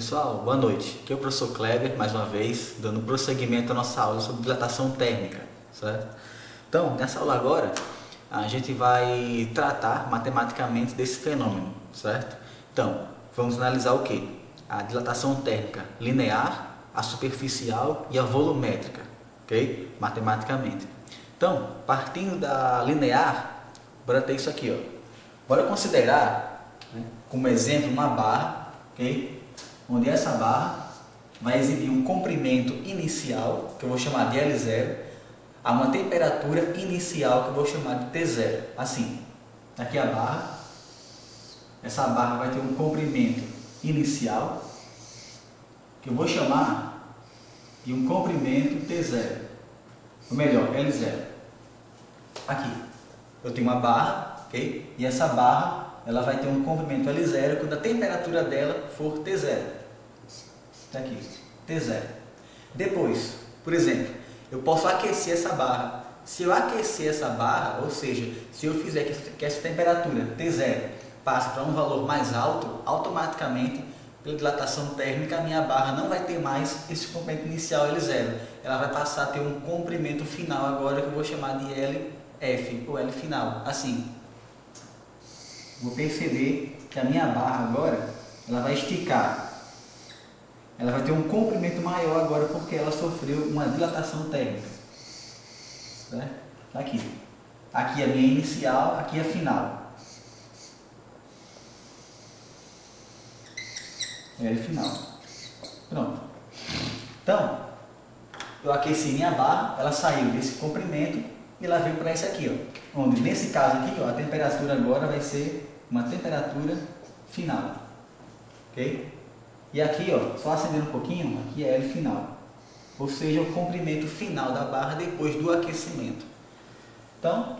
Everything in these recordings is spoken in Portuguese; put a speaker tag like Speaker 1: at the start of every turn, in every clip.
Speaker 1: Pessoal, boa noite. Aqui é o professor Kleber, mais uma vez, dando prosseguimento à nossa aula sobre dilatação térmica, certo? Então, nessa aula agora, a gente vai tratar matematicamente desse fenômeno, certo? Então, vamos analisar o quê? A dilatação térmica linear, a superficial e a volumétrica, ok? Matematicamente. Então, partindo da linear, bora ter isso aqui, ó. Bora considerar, né, como exemplo, uma barra, ok? Onde essa barra vai exibir um comprimento inicial, que eu vou chamar de L0, a uma temperatura inicial, que eu vou chamar de T0. Assim, aqui a barra, essa barra vai ter um comprimento inicial, que eu vou chamar de um comprimento T0, ou melhor, L0. Aqui, eu tenho uma barra, ok? E essa barra, ela vai ter um comprimento L0 quando a temperatura dela for T0. Está aqui, T0. Depois, por exemplo, eu posso aquecer essa barra. Se eu aquecer essa barra, ou seja, se eu fizer que essa temperatura T0 passe para um valor mais alto, automaticamente, pela dilatação térmica, a minha barra não vai ter mais esse comprimento inicial L0. Ela vai passar a ter um comprimento final agora, que eu vou chamar de LF, ou L final. Assim, vou perceber que a minha barra agora, ela vai esticar. Ela vai ter um comprimento maior agora porque ela sofreu uma dilatação térmica. Certo? Aqui. Aqui é a minha inicial, aqui é a final. É a final. Pronto. Então, eu aqueci minha barra, ela saiu desse comprimento e ela veio para esse aqui, ó. Onde nesse caso aqui, ó, a temperatura agora vai ser uma temperatura final. Ok? E aqui, ó, só acendendo um pouquinho, aqui é L final. Ou seja, o comprimento final da barra depois do aquecimento. Então,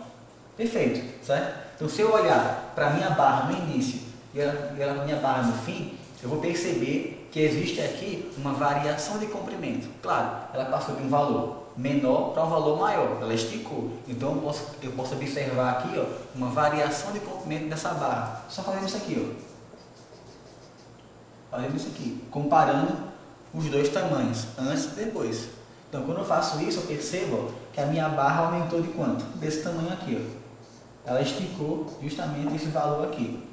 Speaker 1: perfeito, certo? Então, se eu olhar para a minha barra no início e a minha barra no fim, eu vou perceber que existe aqui uma variação de comprimento. Claro, ela passou de um valor menor para um valor maior, ela esticou. Então, eu posso observar aqui, ó, uma variação de comprimento dessa barra. Só fazendo isso aqui, ó. Fazendo isso aqui, comparando os dois tamanhos, antes e depois. Então, quando eu faço isso, eu percebo, ó, que a minha barra aumentou de quanto? Desse tamanho aqui, ó. Ela esticou justamente esse valor aqui.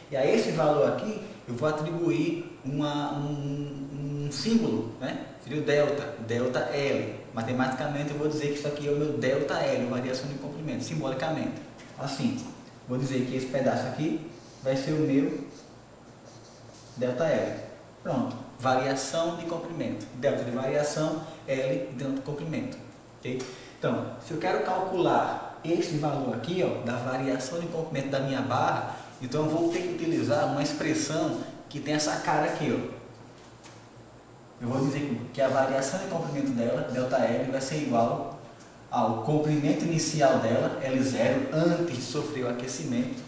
Speaker 1: E a esse valor aqui, eu vou atribuir um símbolo, né? Seria o delta, delta L. Matematicamente, eu vou dizer que isso aqui é o meu delta L, variação de comprimento, simbolicamente. Assim, vou dizer que esse pedaço aqui vai ser o meu delta L. Pronto. Variação de comprimento. Delta de variação, L de comprimento. Okay? Então, se eu quero calcular esse valor aqui, ó, da variação de comprimento da minha barra, então eu vou ter que utilizar uma expressão que tem essa cara aqui, ó. Eu vou dizer que a variação de comprimento dela, delta L, vai ser igual ao comprimento inicial dela, L0, antes de sofrer o aquecimento,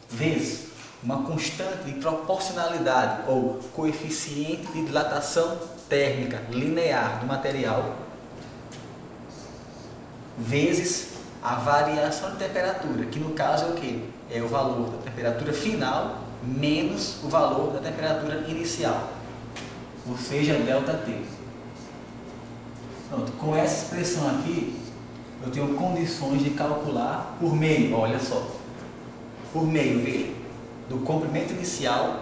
Speaker 1: vezes uma constante de proporcionalidade ou coeficiente de dilatação térmica linear do material, vezes a variação de temperatura, que no caso é o que? É o valor da temperatura final menos o valor da temperatura inicial, ou seja, ΔT. Pronto, com essa expressão aqui, eu tenho condições de calcular por meio, olha só, por meio, veja, do comprimento inicial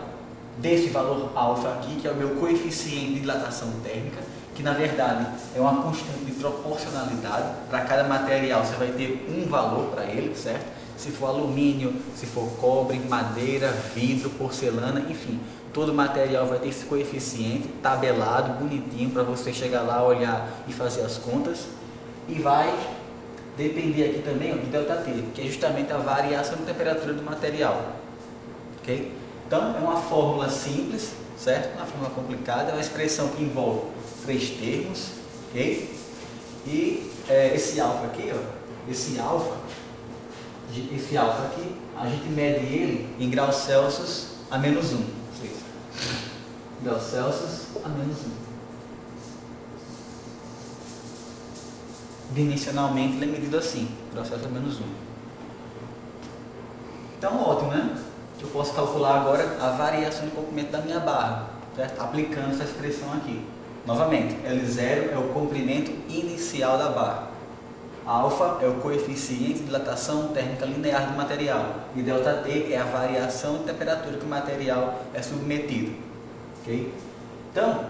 Speaker 1: desse valor alfa aqui, que é o meu coeficiente de dilatação térmica, que na verdade é uma constante de proporcionalidade. Para cada material você vai ter um valor para ele, certo? Se for alumínio, se for cobre, madeira, vidro, porcelana, enfim, todo material vai ter esse coeficiente tabelado, bonitinho, para você chegar lá, olhar e fazer as contas. E vai depender aqui também, ó, de ΔT, que é justamente a variação de temperatura do material. Okay? Então, é uma fórmula simples, certo? Uma fórmula complicada, é uma expressão que envolve três termos, ok? E esse alfa aqui, ó, esse alfa aqui, a gente mede ele em graus Celsius a menos 1. Graus Celsius a menos 1. Dimensionalmente ele é medido assim, graus Celsius a menos 1. Então, ótimo, né? Eu posso calcular agora a variação de comprimento da minha barra. certo? Aplicando essa expressão aqui. Novamente, L0 é o comprimento inicial da barra. Alfa é o coeficiente de dilatação térmica linear do material. E ΔT é a variação de temperatura que o material é submetido. Okay? Então,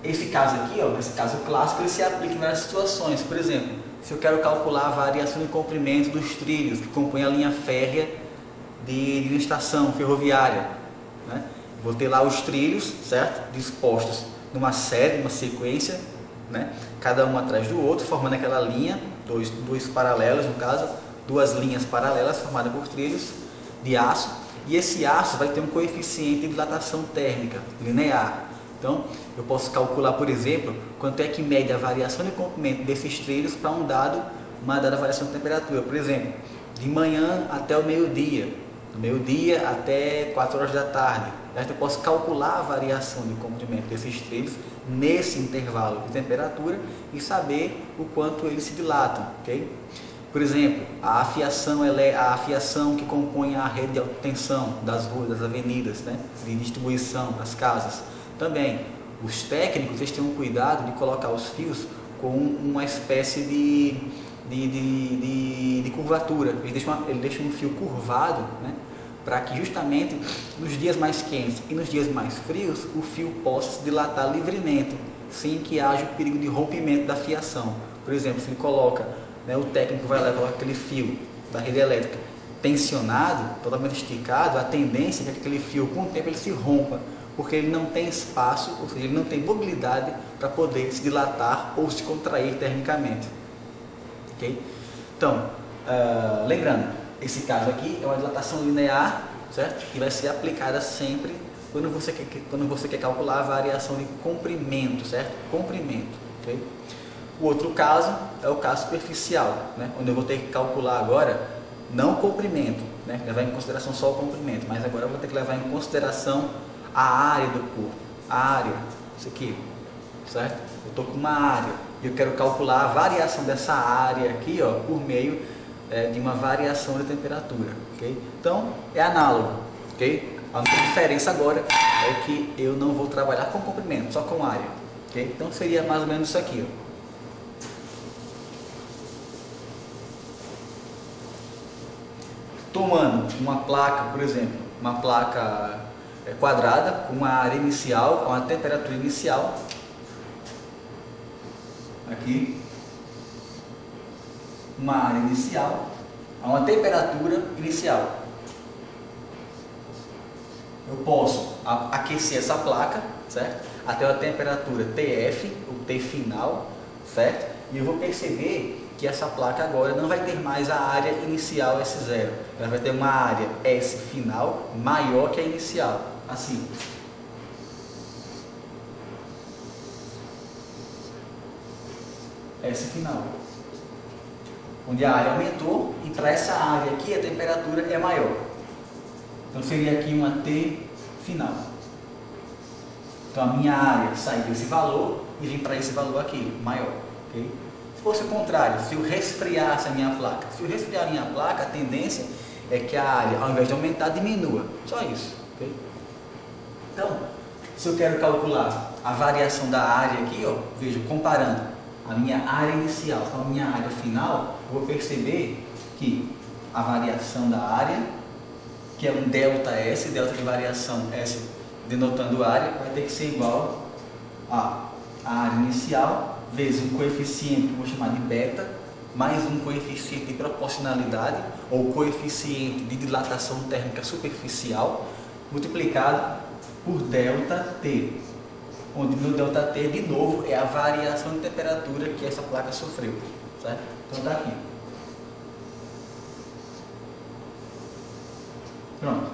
Speaker 1: esse caso aqui, ó, esse caso clássico, ele se aplica em várias situações. Por exemplo, se eu quero calcular a variação de comprimento dos trilhos que compõem a linha férrea de uma estação ferroviária, né? Vou ter lá os trilhos, certo? Dispostos numa série, numa sequência, né? Cada um atrás do outro, formando aquela linha, dois paralelos no caso, duas linhas paralelas formadas por trilhos de aço, e esse aço vai ter um coeficiente de dilatação térmica linear. Então, eu posso calcular, por exemplo, quanto é que mede a variação de comprimento desses trilhos para uma dada variação de temperatura. Por exemplo, de manhã até o meio-dia, do meio-dia até 4 horas da tarde. Eu posso calcular a variação de comprimento desses trilhos nesse intervalo de temperatura e saber o quanto eles se dilatam, ok? Por exemplo, a afiação que compõe a rede de alta tensão das ruas, das avenidas, né, de distribuição das casas. Também, os técnicos eles têm um cuidado de colocar os fios com uma espécie de curvatura. Eles deixam um fio curvado, né, para que justamente nos dias mais quentes e nos dias mais frios o fio possa se dilatar livremente, sem que haja o perigo de rompimento da fiação. Por exemplo, se ele coloca, né, o técnico vai lá e coloca aquele fio da rede elétrica tensionado, totalmente esticado, a tendência é que aquele fio com o tempo ele se rompa, porque ele não tem espaço, ou seja, ele não tem mobilidade para poder se dilatar ou se contrair termicamente. Okay? Então, lembrando, esse caso aqui é uma dilatação linear, certo? Que vai ser aplicada sempre quando você quer calcular a variação de comprimento, certo? Comprimento, ok? O outro caso é o caso superficial, né? Onde eu vou ter que calcular agora, não o comprimento, né? Levar em consideração só o comprimento, mas agora eu vou ter que levar em consideração a área do corpo, a área, isso aqui, certo? Eu estou com uma área e eu quero calcular a variação dessa área aqui, ó, por meio de uma variação de temperatura, ok? Então, é análogo, ok? A única diferença agora é que eu não vou trabalhar com comprimento, só com área, ok? Então, seria mais ou menos isso aqui, ó. Tomando uma placa, por exemplo, uma placa quadrada, com uma área inicial, com a temperatura inicial, aqui, uma área inicial, a uma temperatura inicial. Eu posso aquecer essa placa, certo? Até a temperatura TF, o T final, certo? E eu vou perceber que essa placa agora não vai ter mais a área inicial S0. Ela vai ter uma área S final maior que a inicial, assim. S final. Onde a área aumentou e para essa área aqui a temperatura é maior. Então seria aqui uma T final. Então a minha área sai desse valor e vem para esse valor aqui, maior. Okay? Se fosse o contrário, se eu resfriasse a minha placa, a tendência é que a área, ao invés de aumentar, diminua. Só isso. Okay? Então, se eu quero calcular a variação da área aqui, ó, veja, comparando a minha área inicial com a minha área final, eu vou perceber que a variação da área, que é um ΔS, delta de variação S denotando área, vai ter que ser igual a área inicial vezes um coeficiente que eu vou chamar de beta, mais um coeficiente de proporcionalidade, ou coeficiente de dilatação térmica superficial, multiplicado por ΔT, onde meu ΔT, de novo, é a variação de temperatura que essa placa sofreu, certo? Então está aqui. Pronto.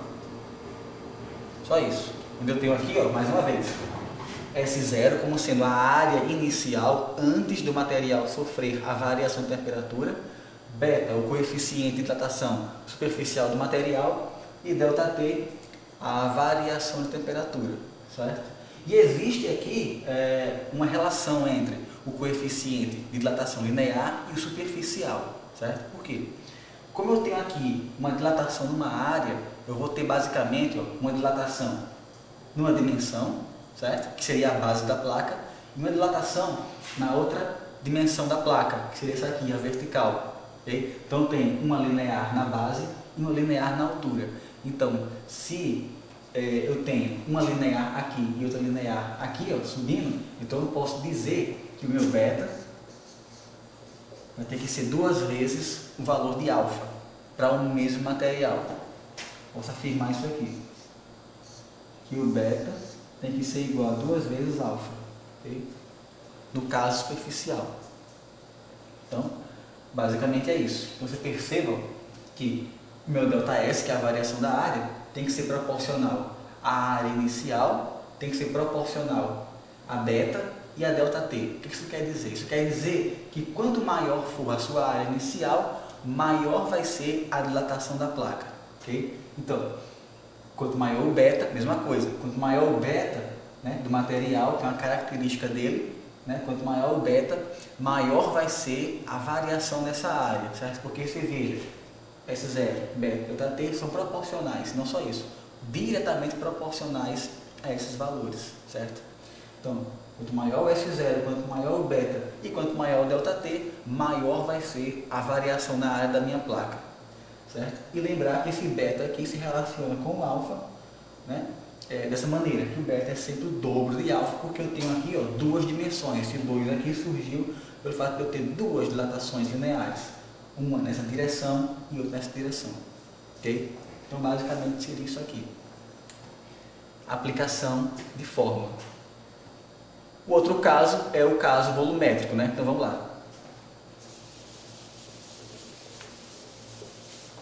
Speaker 1: Só isso. Onde eu tenho aqui, ó, mais uma vez, S0 como sendo a área inicial antes do material sofrer a variação de temperatura, beta, o coeficiente de dilatação superficial do material, e ΔT, a variação de temperatura, certo? E existe aqui uma relação entre o coeficiente de dilatação linear e o superficial, certo? Por quê? Como eu tenho aqui uma dilatação numa área, eu vou ter basicamente, ó, uma dilatação numa dimensão, certo? Que seria a base da placa, e uma dilatação na outra dimensão da placa, que seria essa aqui, a vertical. Okay? Então tem uma linear na base e uma linear na altura. Então, se eu tenho uma linear aqui e outra linear aqui, ó, subindo, então eu posso dizer que o meu beta vai ter que ser 2 vezes o valor de alfa para o mesmo material. Posso afirmar isso aqui, que o beta tem que ser igual a 2 vezes alfa, okay? No caso superficial. Então, basicamente é isso. Você perceba que o meu ΔS, que é a variação da área, tem que ser proporcional à área inicial, tem que ser proporcional a beta e a ΔT. O que isso quer dizer? Isso quer dizer que quanto maior for a sua área inicial, maior vai ser a dilatação da placa. Okay? Então, quanto maior o beta, mesma coisa. Quanto maior o beta, né, do material, que é uma característica dele, né, quanto maior o beta, maior vai ser a variação nessa área, certo? Porque você veja, S0, beta e ΔT são proporcionais, não só isso, diretamente proporcionais a esses valores, certo? Então, quanto maior o S0, quanto maior o beta e quanto maior o ΔT, maior vai ser a variação na área da minha placa, certo? E lembrar que esse beta aqui se relaciona com o alfa, né? Dessa maneira, que o beta é sempre o dobro de alfa, porque eu tenho aqui, ó, 2 dimensões. Esse 2 aqui surgiu pelo fato de eu ter 2 dilatações lineares, uma nessa direção e outra nessa direção, ok? Então basicamente seria isso aqui. Aplicação de fórmula. O outro caso é o caso volumétrico, né? Então vamos lá.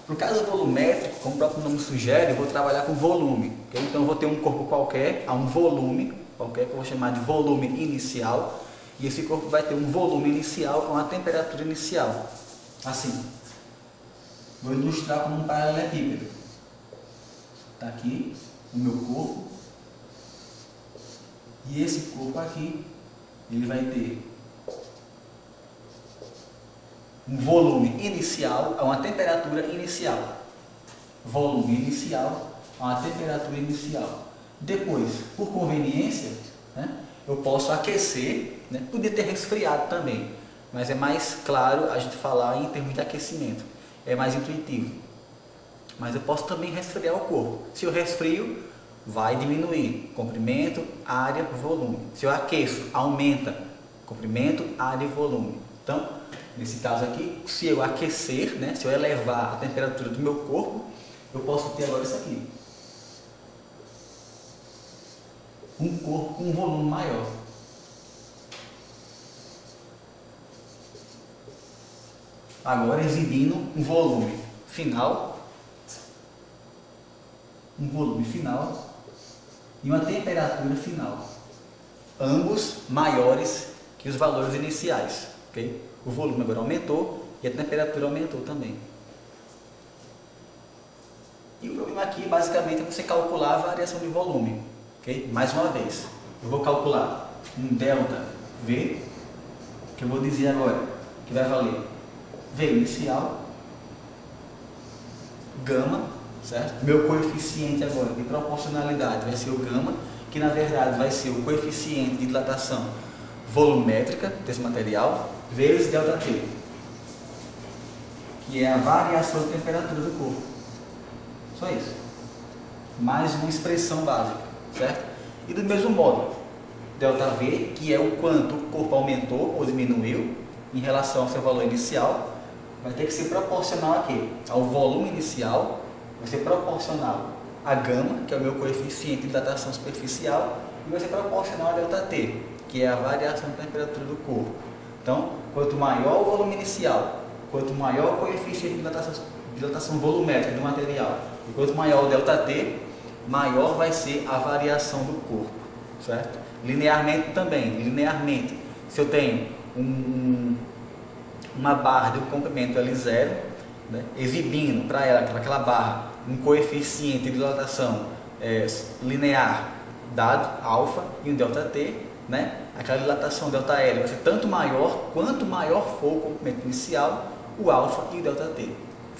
Speaker 1: No caso volumétrico, como o próprio nome sugere, eu vou trabalhar com volume. Okay? Então eu vou ter um corpo qualquer, há um volume qualquer, que eu vou chamar de volume inicial, e esse corpo vai ter um volume inicial com a temperatura inicial. Assim. Vou ilustrar como um paralelepípedo. Está aqui o meu corpo, e esse corpo aqui, ele vai ter um volume inicial a uma temperatura inicial. Volume inicial a uma temperatura inicial. Depois, por conveniência, né, eu posso aquecer, né, podia ter resfriado também, mas é mais claro a gente falar em termos de aquecimento, é mais intuitivo. Mas eu posso também resfriar o corpo. Se eu resfrio, vai diminuir comprimento, área, volume. Se eu aqueço, aumenta comprimento, área e volume. Então, nesse caso aqui, se eu aquecer, né, se eu elevar a temperatura do meu corpo, eu posso ter agora isso aqui. Um corpo com um volume maior. Agora exibindo um volume final. Um volume final e uma temperatura final. Ambos maiores que os valores iniciais. Okay? O volume agora aumentou e a temperatura aumentou também. E o problema aqui basicamente é você calcular a variação de volume. Okay? Mais uma vez, eu vou calcular um ΔV, que eu vou dizer agora, que vai valer V inicial, gama, certo? Meu coeficiente agora de proporcionalidade vai ser o gama, que na verdade vai ser o coeficiente de dilatação volumétrica desse material, vezes ΔT, que é a variação de temperatura do corpo. Só isso. Mais uma expressão básica, certo? E do mesmo modo, ΔV, que é o quanto o corpo aumentou ou diminuiu em relação ao seu valor inicial, vai ter que ser proporcional a quê? Ao volume inicial, vai ser proporcional a gama, que é o meu coeficiente de dilatação superficial, e vai ser proporcional a ΔT, que é a variação de temperatura do corpo. Então, quanto maior o volume inicial, quanto maior o coeficiente de dilatação volumétrica do material, e quanto maior o ΔT, maior vai ser a variação do corpo, certo? Linearmente também, linearmente, se eu tenho uma barra de um comprimento L0, né, exibindo para ela, aquela barra, um coeficiente de dilatação linear dado, alfa, e um ΔT, né, aquela dilatação ΔL vai ser tanto maior, quanto maior for o comprimento inicial, o alfa e o ΔT,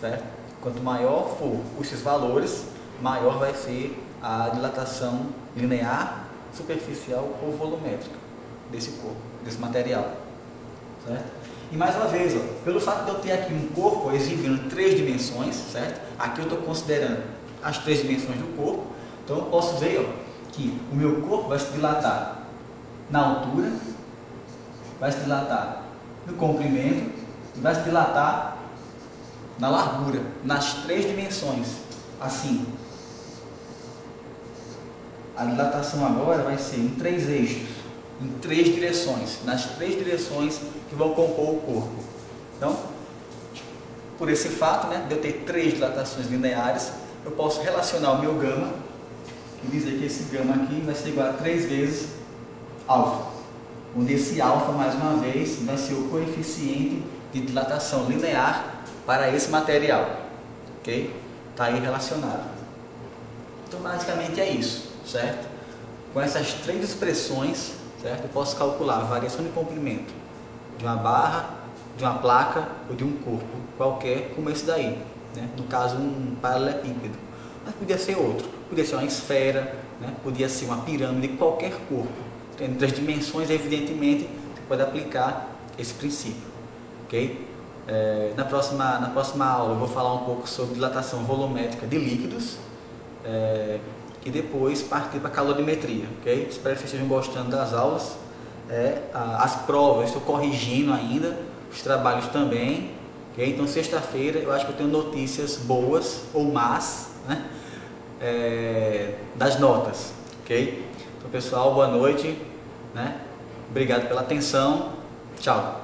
Speaker 1: certo? Quanto maior for esses valores, maior vai ser a dilatação linear superficial ou volumétrica desse corpo, desse material, certo? E mais uma vez, ó, pelo fato de eu ter aqui um corpo exibindo 3 dimensões, certo? Aqui eu estou considerando as 3 dimensões do corpo, então eu posso ver, ó, que o meu corpo vai se dilatar na altura, vai se dilatar no comprimento e vai se dilatar na largura, nas 3 dimensões, assim. A dilatação agora vai ser em 3 eixos, em 3 direções, nas 3 direções que vão compor o corpo. Então, por esse fato, né, de eu ter 3 dilatações lineares, eu posso relacionar o meu gama e dizer que esse gama aqui vai ser igual a 3 vezes alfa, onde esse alfa, mais uma vez, vai ser o coeficiente de dilatação linear para esse material, ok? Está aí relacionado. Então, basicamente é isso, certo? Com essas 3 expressões, certo? Eu posso calcular a variação de comprimento de uma barra, de uma placa ou de um corpo qualquer, como esse daí, né? No caso, um paralelepípedo, mas podia ser outro, podia ser uma esfera, né? Podia ser uma pirâmide, qualquer corpo, tendo 3 dimensões, evidentemente, você pode aplicar esse princípio, ok? Na próxima aula eu vou falar um pouco sobre dilatação volumétrica de líquidos e depois partir para a calorimetria, ok? Espero que vocês estejam gostando das aulas. As provas estou corrigindo ainda, os trabalhos também, ok? Então sexta-feira eu acho que eu tenho notícias boas ou más, né? Das notas, ok? Então pessoal, boa noite, né? Obrigado pela atenção, tchau!